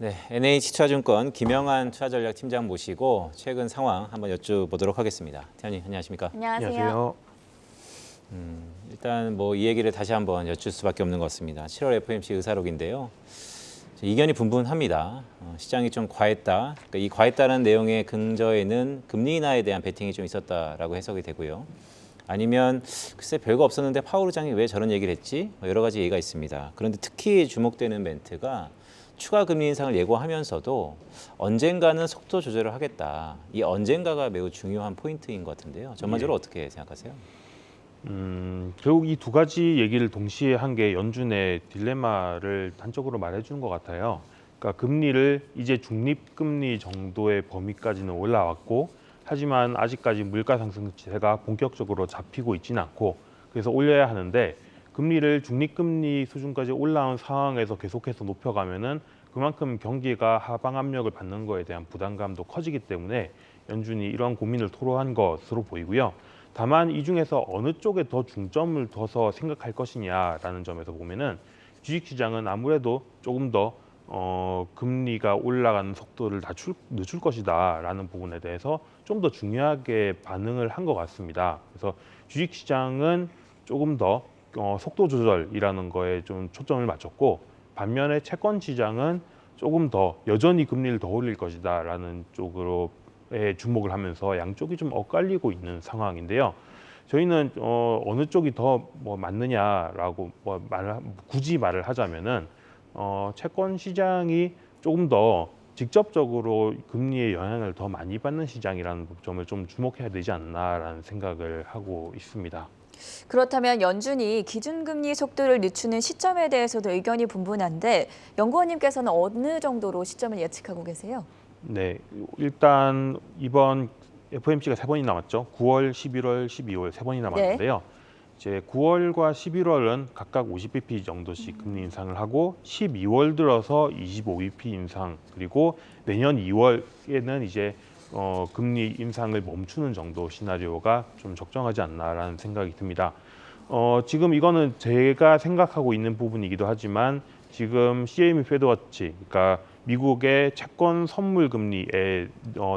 네, NH투자증권 김영환 투자전략팀장 모시고 최근 상황 한번 여쭤보도록 하겠습니다. 팀장님 안녕하십니까? 안녕하세요. 일단 뭐 이 얘기를 다시 한번 여쭐 수밖에 없는 것 같습니다. 7월 FOMC 의사록인데요. 이견이 분분합니다. 시장이 좀 과했다. 그러니까 이 과했다는 내용의 근저에는 금리 인하에 대한 베팅이 좀 있었다라고 해석이 되고요. 아니면 글쎄 별거 없었는데 파월 의장이 왜 저런 얘기를 했지? 여러 가지 얘기가 있습니다. 그런데 특히 주목되는 멘트가 추가 금리 인상을 예고하면서도 언젠가는 속도 조절을 하겠다. 이 언젠가가 매우 중요한 포인트인 것 같은데요. 전반적으로 어떻게 생각하세요? 결국 이 두 가지 얘기를 동시에 한 게 연준의 딜레마를 단적으로 말해주는 것 같아요. 그러니까 금리를 이제 중립금리 정도의 범위까지는 올라왔고, 하지만 아직까지 물가 상승세가 본격적으로 잡히고 있지는 않고, 그래서 올려야 하는데 금리를 중립금리 수준까지 올라온 상황에서 계속해서 높여가면은 그만큼 경기가 하방 압력을 받는 거에 대한 부담감도 커지기 때문에 연준이 이러한 고민을 토로한 것으로 보이고요. 다만 이 중에서 어느 쪽에 더 중점을 둬서 생각할 것이냐라는 점에서 보면은 주식시장은 아무래도 조금 더 금리가 올라가는 속도를 늦출 것이다라는 부분에 대해서 좀 더 중요하게 반응을 한 것 같습니다. 그래서 주식시장은 조금 더 속도 조절이라는 거에 좀 초점을 맞췄고, 반면에 채권 시장은 조금 더 여전히 금리를 더 올릴 것이다라는 쪽으로 주목을 하면서 양쪽이 좀 엇갈리고 있는 상황인데요. 저희는 어느 쪽이 더 맞느냐라고 굳이 말을 하자면은 채권 시장이 조금 더 직접적으로 금리의 영향을 더 많이 받는 시장이라는 점을 좀 주목해야 되지 않나라는 생각을 하고 있습니다. 그렇다면 연준이 기준금리 속도를 늦추는 시점에 대해서도 의견이 분분한데 연구원님께서는 어느 정도로 시점을 예측하고 계세요? 네, 일단 이번 FOMC가 세 번이 남았죠. 9월, 11월, 12월 세 번이 남았는데요. 이제 9월과 11월은 각각 50bp 정도씩 금리 인상을 하고 12월 들어서 25bp 인상, 그리고 내년 2월에는 이제 금리 인상을 멈추는 정도 시나리오가 좀 적정하지 않나라는 생각이 듭니다. 지금 이거는 제가 생각하고 있는 부분이기도 하지만 지금 CME 페드워치, 그러니까 미국의 채권 선물 금리에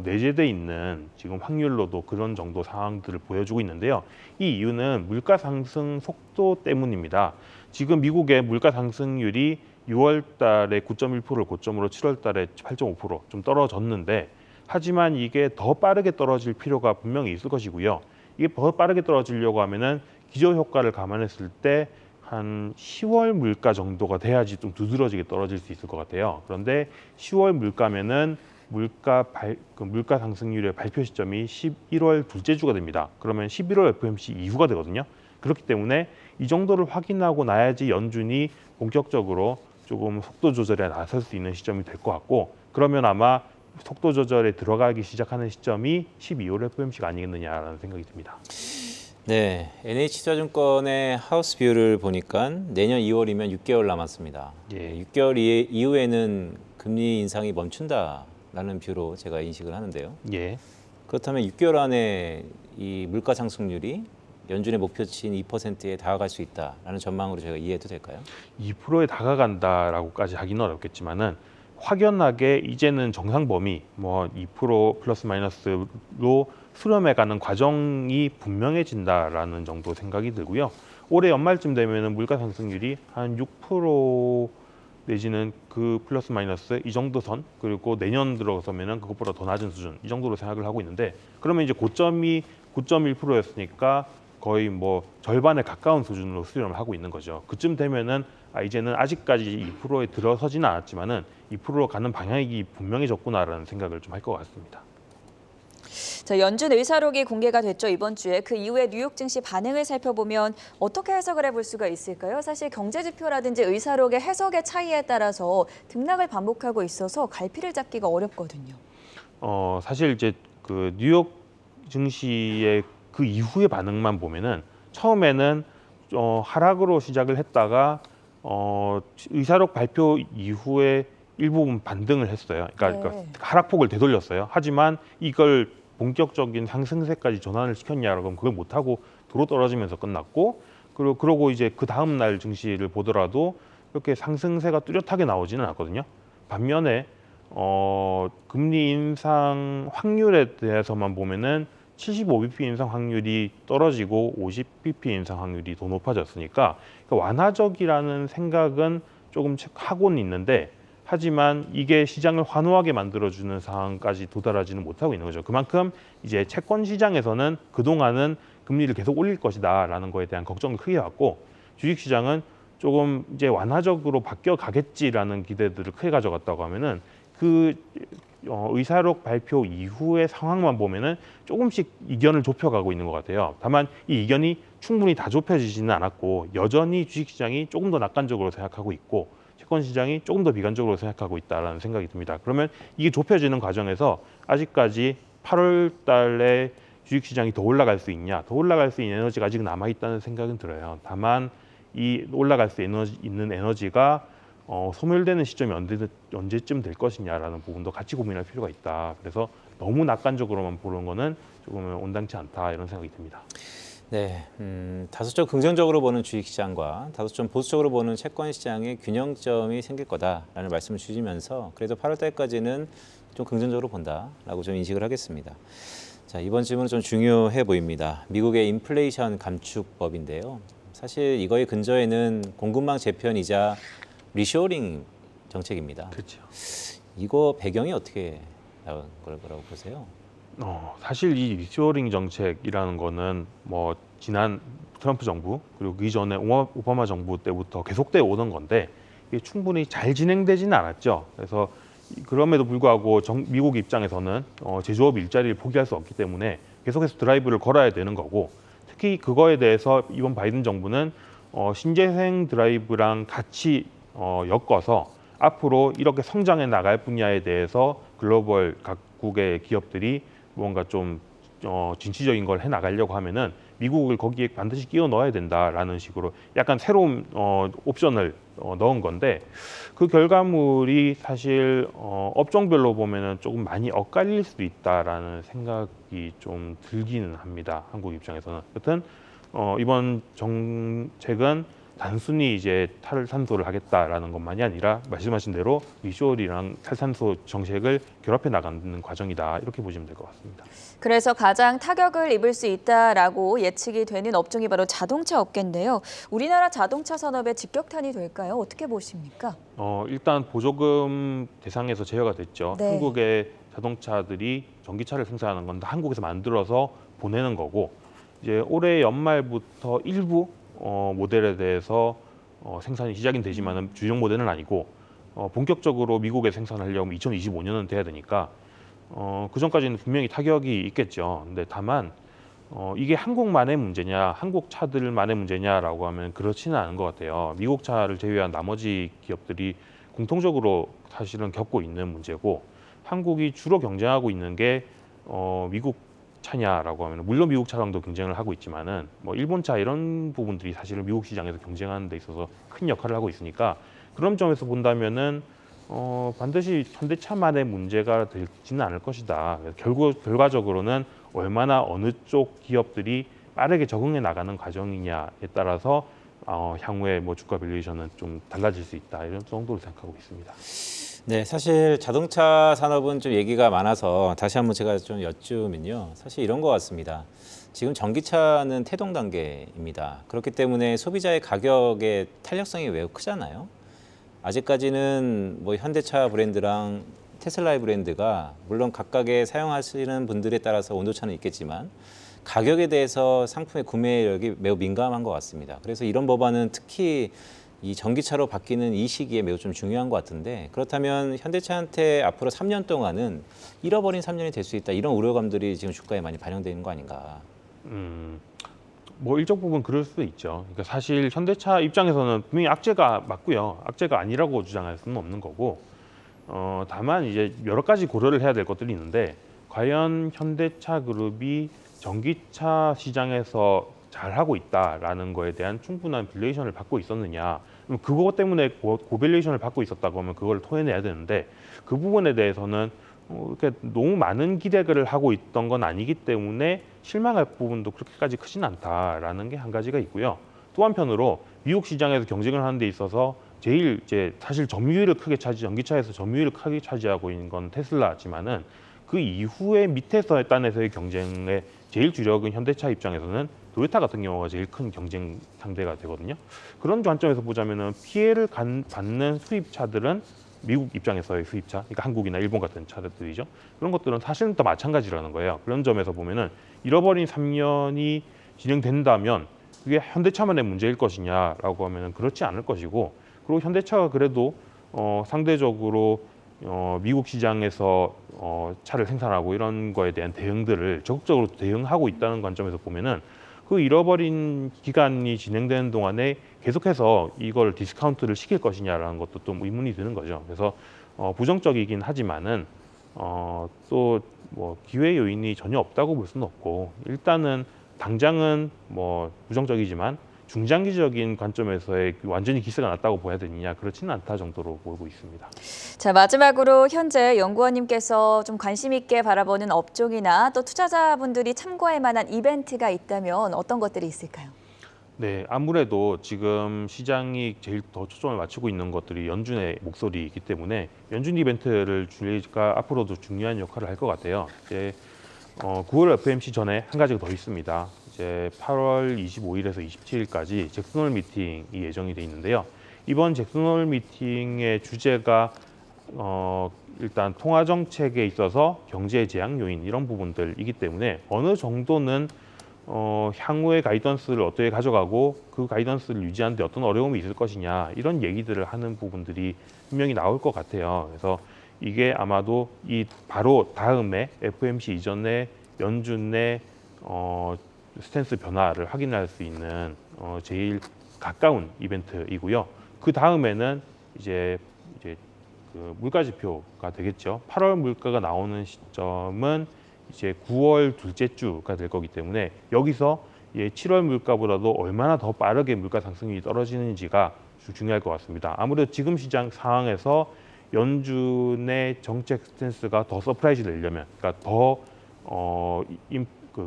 내재돼 있는 지금 확률로도 그런 정도 상황들을 보여주고 있는데요. 이 이유는 물가 상승 속도 때문입니다. 지금 미국의 물가 상승률이 6월 달에 9.1%를 고점으로 7월 달에 8.5%좀 떨어졌는데, 하지만 이게 더 빠르게 떨어질 필요가 분명히 있을 것이고요. 이게 더 빠르게 떨어지려고 하면은 기저 효과를 감안했을 때 한 10월 물가 정도가 돼야지 좀 두드러지게 떨어질 수 있을 것 같아요. 그런데 10월 물가면은 물가 상승률의 발표 시점이 11월 둘째 주가 됩니다. 그러면 11월 FOMC 이후가 되거든요. 그렇기 때문에 이 정도를 확인하고 나야지 연준이 본격적으로 조금 속도 조절에 나설 수 있는 시점이 될 것 같고, 그러면 아마 속도 조절에 들어가기 시작하는 시점이 12월 FOMC가 아니겠느냐라는 생각이 듭니다. 네, NH투자증권의 하우스 뷰를 보니까 내년 2월이면 6개월 남았습니다. 예. 6개월 이후에는 금리 인상이 멈춘다라는 뷰로 제가 인식을 하는데요. 예. 그렇다면 6개월 안에 이 물가 상승률이 연준의 목표치인 2%에 다가갈 수 있다라는 전망으로 제가 이해해도 될까요? 2%에 다가간다라고까지 하기는 어렵겠지만은 확연하게 이제는 정상 범위 2% 플러스 마이너스로 수렴해가는 과정이 분명해진다라는 정도 생각이 들고요. 올해 연말쯤 되면은 물가 상승률이 한 6% 내지는 그 플러스 마이너스 이 정도 선, 그리고 내년 들어서면은 그것보다 더 낮은 수준, 이 정도로 생각을 하고 있는데, 그러면 이제 고점이 9.1%였으니까 거의 절반에 가까운 수준으로 수렴을 하고 있는 거죠. 그쯤 되면은 이제는 아직까지 2%에 들어서지는 않았지만은 2%로 가는 방향이 분명해졌구나라는 생각을 좀 할 것 같습니다. 자, 연준 의사록이 공개가 됐죠, 이번 주에. 그 이후에 뉴욕 증시 반응을 살펴보면 어떻게 해석을 해볼 수가 있을까요? 사실 경제 지표라든지 의사록의 해석의 차이에 따라서 등락을 반복하고 있어서 갈피를 잡기가 어렵거든요. 사실 이제 그 뉴욕 증시의 그 이후의 반응만 보면은 처음에는 하락으로 시작을 했다가 의사록 발표 이후에 일부분 반등을 했어요. 그러니까 하락폭을 되돌렸어요. 하지만 이걸 본격적인 상승세까지 전환을 시켰냐라고 하면 그걸 못하고 도로 떨어지면서 끝났고, 그러고 이제 그 다음 날 증시를 보더라도 이렇게 상승세가 뚜렷하게 나오지는 않았거든요. 반면에 금리 인상 확률에 대해서만 보면은 75bp 인상 확률이 떨어지고 50bp 인상 확률이 더 높아졌으니까 완화적이라는 생각은 조금 하고는 있는데, 하지만 이게 시장을 환호하게 만들어주는 상황까지 도달하지는 못하고 있는 거죠. 그만큼 이제 채권 시장에서는 그동안은 금리를 계속 올릴 것이다라는 거에 대한 걱정을 크게 갖고, 주식시장은 조금 이제 완화적으로 바뀌어 가겠지라는 기대들을 크게 가져갔다고 하면은 의사록 발표 이후의 상황만 보면은 조금씩 이견을 좁혀가고 있는 것 같아요. 다만 이 이견이 충분히 다 좁혀지지는 않았고, 여전히 주식시장이 조금 더 낙관적으로 생각하고 있고 채권 시장이 조금 더 비관적으로 생각하고 있다라는 생각이 듭니다. 그러면 이게 좁혀지는 과정에서 아직까지 8월 달에 주식시장이 더 올라갈 수 있냐, 더 올라갈 수 있는 에너지가 아직 남아있다는 생각은 들어요. 다만 이 올라갈 수 있는 에너지가 소멸되는 시점이 언제쯤 될 것이냐라는 부분도 같이 고민할 필요가 있다. 그래서 너무 낙관적으로만 보는 거는 조금 온당치 않다, 이런 생각이 듭니다. 네, 다소 좀 긍정적으로 보는 주식시장과 다소 좀 보수적으로 보는 채권시장의 균형점이 생길 거다라는 말씀을 주시면서 그래도 8월 달까지는 좀 긍정적으로 본다라고 좀 인식을 하겠습니다. 자, 이번 질문은 좀 중요해 보입니다. 미국의 인플레이션 감축법인데요. 사실 이거의 근저에는 공급망 재편이자 리쇼어링 정책입니다. 그렇죠. 이거 배경이 어떻게 나온 거라고 보세요? 사실 이 리쇼어링 정책이라는 거는 뭐 지난 트럼프 정부 그리고 그 이전에 오바마 정부 때부터 계속되어 오던 건데, 이게 충분히 잘 진행되지는 않았죠. 그래서 그럼에도 불구하고 미국 입장에서는 제조업 일자리를 포기할 수 없기 때문에 계속해서 드라이브를 걸어야 되는 거고, 특히 그거에 대해서 이번 바이든 정부는 신재생 드라이브랑 같이 엮어서 앞으로 이렇게 성장해 나갈 분야에 대해서 글로벌 각국의 기업들이 뭔가 좀 진취적인 걸 해 나가려고 하면은 미국을 거기에 반드시 끼워 넣어야 된다라는 식으로 약간 새로운 옵션을 넣은 건데, 그 결과물이 사실 업종별로 보면은 조금 많이 엇갈릴 수도 있다라는 생각이 좀 들기는 합니다. 한국 입장에서는. 여튼 이번 정책은 단순히 이제 탈탄소를 하겠다라는 것만이 아니라 말씀하신 대로 리쇼어링이랑 탈탄소 정책을 결합해 나가는 과정이다, 이렇게 보시면 될 것 같습니다. 그래서 가장 타격을 입을 수 있다라고 예측이 되는 업종이 바로 자동차 업계인데요. 우리나라 자동차 산업에 직격탄이 될까요? 어떻게 보십니까? 일단 보조금 대상에서 제외가 됐죠. 네. 한국의 자동차들이 전기차를 생산하는 건 다 한국에서 만들어서 보내는 거고, 이제 올해 연말부터 일부 모델에 대해서 생산이 시작이 되지만은 주력 모델은 아니고, 본격적으로 미국에 생산하려면 2025년은 돼야 되니까 그 전까지는 분명히 타격이 있겠죠. 근데 다만 이게 한국만의 문제냐, 한국 차들만의 문제냐라고 하면 그렇지는 않은 것 같아요. 미국 차를 제외한 나머지 기업들이 공통적으로 사실은 겪고 있는 문제고, 한국이 주로 경쟁하고 있는 게 미국 차냐라고 하면 물론 미국 차량도 경쟁을 하고 있지만은 뭐 일본 차 이런 부분들이 사실은 미국 시장에서 경쟁하는 데 있어서 큰 역할을 하고 있으니까, 그런 점에서 본다면은 반드시 현대차만의 문제가 되지는 않을 것이다. 결과적으로는 얼마나 어느 쪽 기업들이 빠르게 적응해 나가는 과정이냐에 따라서 향후에 뭐 주가 밸류에이션은 좀 달라질 수 있다, 이런 정도로 생각하고 있습니다. 네, 사실 자동차 산업은 좀 얘기가 많아서 다시 한번 제가 좀 여쭈면요. 사실 이런 것 같습니다. 지금 전기차는 태동 단계입니다. 그렇기 때문에 소비자의 가격의 탄력성이 매우 크잖아요. 아직까지는 뭐 현대차 브랜드랑 테슬라의 브랜드가 물론 각각의 사용하시는 분들에 따라서 온도차는 있겠지만 가격에 대해서 상품의 구매력이 매우 민감한 것 같습니다. 그래서 이런 법안은 특히 이 전기차로 바뀌는 이 시기에 매우 좀 중요한 것 같은데, 그렇다면 현대차한테 앞으로 3년 동안은 잃어버린 3년이 될 수 있다, 이런 우려감들이 지금 주가에 많이 반영되는 거 아닌가? 뭐 일정 부분 그럴 수도 있죠. 그러니까 사실 현대차 입장에서는 분명히 악재가 맞고요. 악재가 아니라고 주장할 수는 없는 거고, 다만 이제 여러 가지 고려를 해야 될 것들이 있는데, 과연 현대차 그룹이 전기차 시장에서 잘하고 있다라는 거에 대한 충분한 밸류에이션을 받고 있었느냐, 그것 때문에 고밸류에이션을 받고 있었다고 하면 그걸 토해내야 되는데, 그 부분에 대해서는 이렇게 너무 많은 기대를 하고 있던 건 아니기 때문에 실망할 부분도 그렇게까지 크진 않다라는 게 한 가지가 있고요. 또 한편으로 미국 시장에서 경쟁을 하는 데 있어서 제일 이제 사실 점유율을 크게 전기차에서 점유율을 크게 차지하고 있는 건 테슬라지만은 그 이후에 밑에서 단에서의 경쟁의 제일 주력은 현대차 입장에서는 도요타 같은 경우가 제일 큰 경쟁 상대가 되거든요. 그런 관점에서 보자면은 피해를 받는 수입차들은 미국 입장에서의 수입차, 그러니까 한국이나 일본 같은 차들이죠. 그런 것들은 사실은 또 마찬가지라는 거예요. 그런 점에서 보면은 잃어버린 3년이 진행된다면 그게 현대차만의 문제일 것이냐라고 하면은 그렇지 않을 것이고, 그리고 현대차가 그래도 상대적으로 미국 시장에서 차를 생산하고 이런 거에 대한 대응들을 적극적으로 대응하고 있다는 관점에서 보면은 그 잃어버린 기간이 진행되는 동안에 계속해서 이걸 디스카운트를 시킬 것이냐라는 것도 또 의문이 드는 거죠. 그래서 부정적이긴 하지만은 또 뭐 기회 요인이 전혀 없다고 볼 수는 없고, 일단은 당장은 뭐 부정적이지만 중장기적인 관점에서의 완전히 기세가 났다고 봐야 되느냐, 그렇지는 않다 정도로 보고 있습니다. 자, 마지막으로 현재 연구원님께서 좀 관심 있게 바라보는 업종이나 또 투자자분들이 참고할 만한 이벤트가 있다면 어떤 것들이 있을까요? 네, 아무래도 지금 시장이 제일 더 초점을 맞추고 있는 것들이 연준의 목소리이기 때문에 연준 이벤트를 주가 앞으로도 중요한 역할을 할 것 같아요. 이제 9월 FOMC 전에 한 가지가 더 있습니다. 이제 8월 25일에서 27일까지 잭슨 홀 미팅이 예정이 돼 있는데요. 이번 잭슨 홀 미팅의 주제가 일단 통화 정책에 있어서 경제 제약 요인 이런 부분들이기 때문에 어느 정도는 향후의 가이던스를 어떻게 가져가고 그 가이던스를 유지하는 데 어떤 어려움이 있을 것이냐, 이런 얘기들을 하는 부분들이 분명히 나올 것 같아요. 그래서 이게 아마도 이 바로 다음에 FOMC 이전에 연준의 스탠스 변화를 확인할 수 있는 제일 가까운 이벤트이고요. 그 다음에는 이제 그 물가 지표가 되겠죠. 8월 물가가 나오는 시점은 이제 9월 둘째 주가 될 거기 때문에 여기서 7월 물가보다도 얼마나 더 빠르게 물가 상승이 떨어지는지가 중요할 것 같습니다. 아무래도 지금 시장 상황에서 연준의 정책 스탠스가 더 서프라이즈를 내려면, 그러니까 더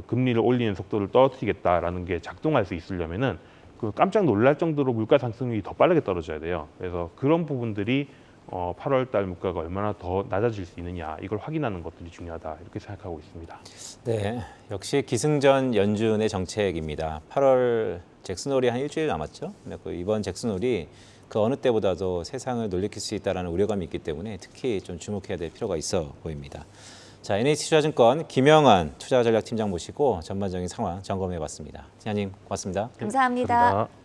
금리를 올리는 속도를 떨어뜨리겠다라는 게 작동할 수 있으려면은 그 깜짝 놀랄 정도로 물가 상승률이 더 빠르게 떨어져야 돼요. 그래서 그런 부분들이 8월 달 물가가 얼마나 더 낮아질 수 있느냐, 이걸 확인하는 것들이 중요하다, 이렇게 생각하고 있습니다. 네, 역시 기승전 연준의 정책입니다. 8월 잭슨홀이 한 일주일 남았죠. 이번 잭슨홀이 그 어느 때보다도 세상을 놀래킬 수 있다는 우려감이 있기 때문에 특히 좀 주목해야 될 필요가 있어 보입니다. 자, NH투자증권 김영환 투자전략팀장 모시고 전반적인 상황 점검해봤습니다. 팀장님 고맙습니다. 감사합니다. 감사합니다.